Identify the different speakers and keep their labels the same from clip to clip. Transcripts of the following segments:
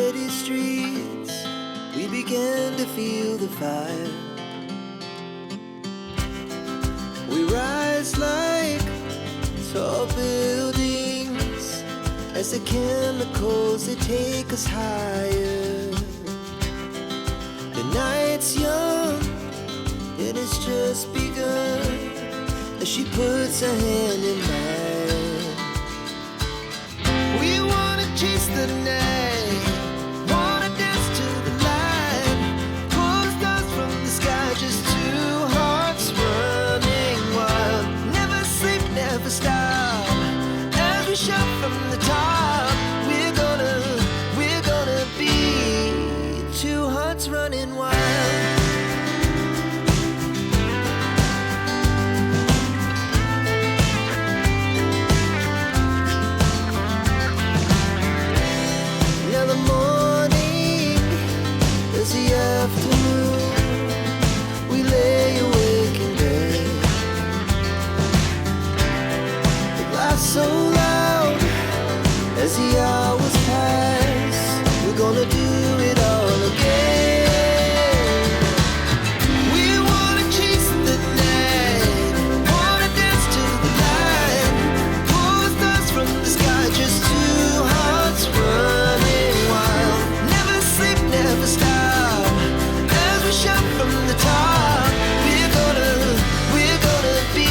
Speaker 1: city streets, we began to feel the fire. We rise like tall buildings as the chemicals, they take us higher. The night's young, it has just begun as she puts her hand in mine. We wanna chase the night, wanna dance to the light, pull the stars from the sky, just two hearts running wild. Never sleep, never stop, as we shout from the top. We're gonna be two hearts running wild. So loud as the hours pass, we're gonna do it all again. We wanna chase the night, wanna dance to the light, pull the stars from the sky, just two hearts running wild. Never sleep, never stop, as we shout from the top. We're gonna be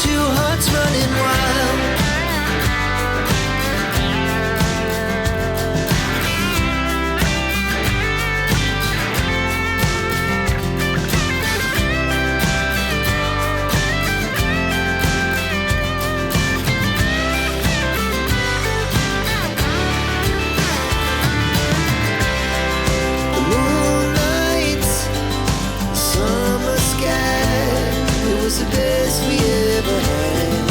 Speaker 1: two hearts running wild. The moonlight, summer sky, it was the best we ever had.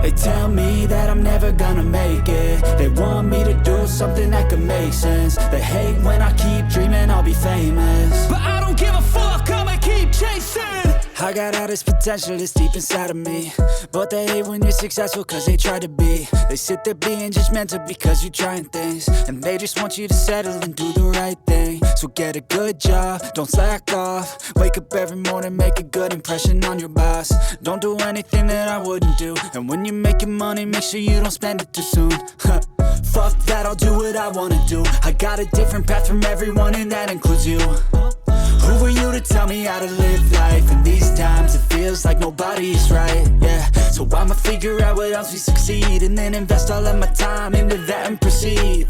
Speaker 1: They tell me that I'm never gonna make it. They want me to do something that could make sense. They hate when I keep dreaming I'll be famous, but I don't give a fuck, I'ma keep chasing. I got all this potential that's deep inside of me, but they hate when you're successful cause they try to be. They sit there being judgmental because you're trying things, and they just want you to settle and do the right thing. So get a good job, don't slack off. Wake up every morning, make a good impression on your boss. Don't do anything that I wouldn't do, and when you're making money, make sure you don't spend it too soon. Fuck that, I'll do what I wanna do. I got a different path from everyone, and that includes you. Who are you to tell me how to live life? In these times it feels like nobody's right, yeah. So I'ma figure out what else we succeed, and then invest all of my time into that and proceed.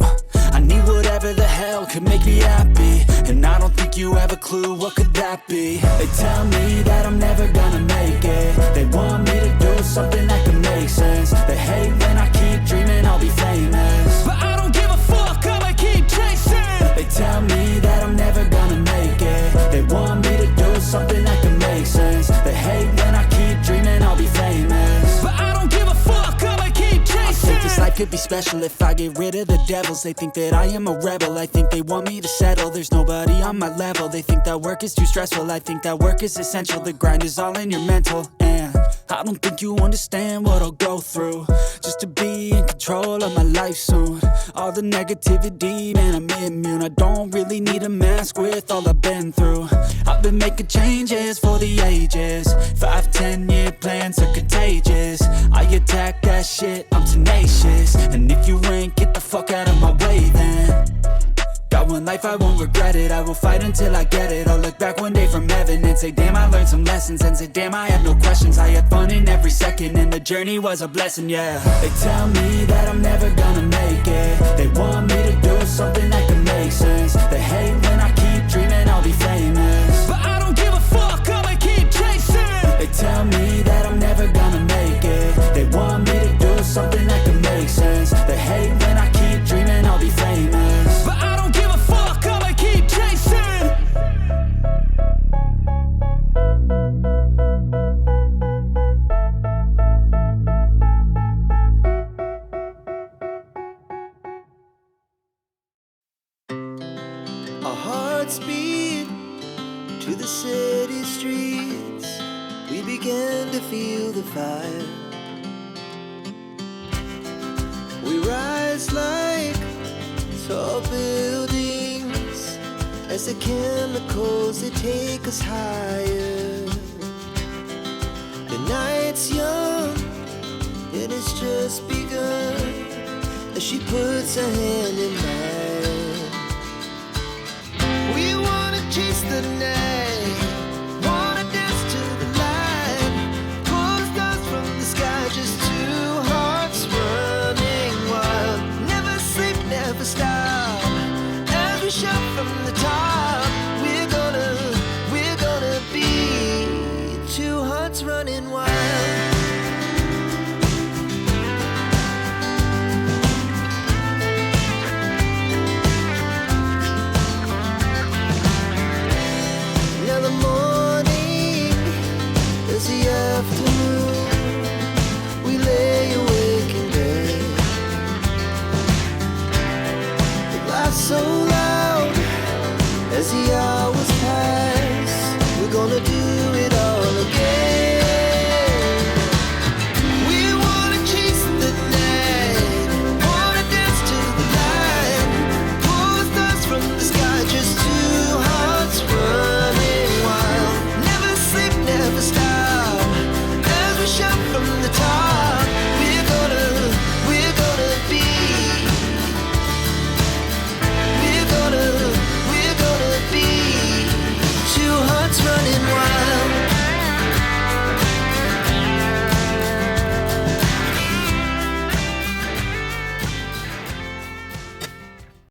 Speaker 1: I need whatever the hell could make me happy, and I don't think you have a clue what could that be. They tell me that I'm never gonna make it. They want me to do something that could make sense. They hate when I keep dreaming I'll be famous, but I don't give a fuck, I'ma keep chasing. They tell me that I'm never gonna make it. They want me to do something that can make sense. They hate when I keep dreaming I'll be famous, but I don't give a fuck, I'ma keep chasing. I think this life could be special if I get rid of the devils. They think that I am a rebel, I think they want me to settle. There's nobody on my level, they think that work is too stressful. I think that work is essential, the grind is all in your mental. And I don't think you understand what I'll go through just to be in control of my life soon. All the negativity, man, I'm immune. I don't really need a mask with all I've been through. I've been making changes for the ages. 5-10 year plans are contagious. I attack that shit, I'm tenacious. And if you ain't, get the fuck out of my way then. Got one life, I won't regret it. I will fight until I get it. I'll look back one day from heaven and say, damn, I learned some lessons. And say, damn, I have no questions. I had fun in every second, and the journey was a blessing, yeah. They tell me that I'm never gonna make it. They want me to do something that can make sense. They hate when I keep dreaming I'll be famous, but I don't give a fuck, I'ma keep chasing. They tell me that I'm never gonna make it. They want me to do something that can make sense. They hate when I keep dreaming I'll be famous, but I don't give a fuck, I'ma keep chasing. Our hearts beat to the city streets. We began to feel the fire. We rise like tall buildings as the chemicals, they take us higher. The night's young, and it's just begun, as she puts her hand in mine. We wanna chase the night, wanna dance to the light, pull the stars from the sky, just two hearts running wild. Never sleep, never stop, as we shout from the top. We're gonna be two hearts running wild. So loud as the hours pass, we're gonna do